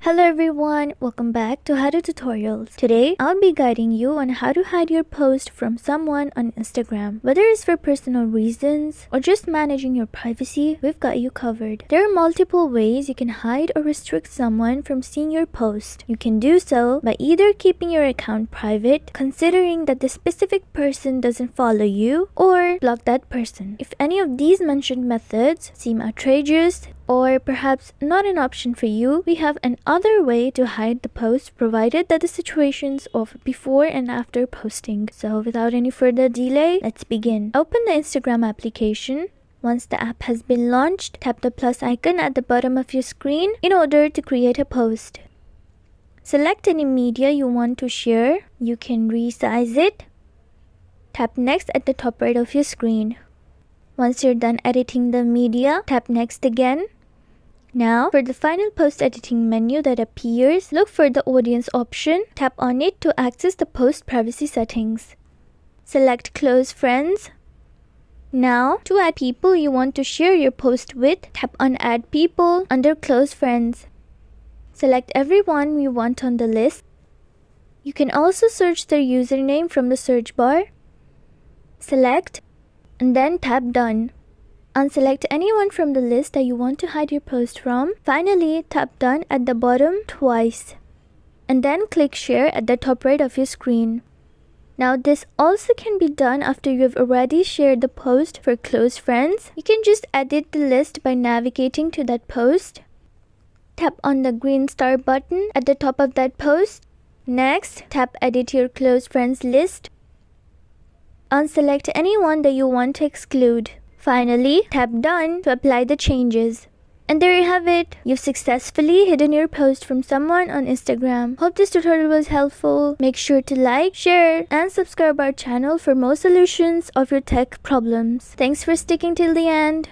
Hello everyone, welcome back to How To Tutorials. Today, I'll be guiding you on how to hide your post from someone on Instagram. Whether it's for personal reasons or just managing your privacy, we've got you covered. There are multiple ways you can hide or restrict someone from seeing your post. You can do so by either keeping your account private, considering that the specific person doesn't follow you, or block that person. If any of these mentioned methods seem outrageous, or perhaps not an option for you, we have another way to hide the post provided that the situation's of before and after posting. So without any further delay, let's begin. Open the Instagram application. Once the app has been launched, tap the plus icon at the bottom of your screen in order to create a post. Select any media you want to share. You can resize it. Tap next at the top right of your screen. Once you're done editing the media, tap next again. Now, for the final post editing menu that appears, look for the audience option. Tap on it to access the post privacy settings. Select close friends. Now, to add people you want to share your post with, tap on add people under close friends. Select everyone you want on the list. You can also search their username from the search bar. Select and then tap done. Unselect anyone from the list that you want to hide your post from. Finally, tap done at the bottom twice. And then click share at the top right of your screen. Now this also can be done after you've already shared the post for close friends. You can just edit the list by navigating to that post. Tap on the green star button at the top of that post. Next, tap edit your close friends list. Unselect anyone that you want to exclude. Finally, tap done to apply the changes. And there you have it. You've successfully hidden your post from someone on Instagram. Hope this tutorial was helpful. Make sure to like, share, and subscribe our channel for more solutions of your tech problems. Thanks for sticking till the end.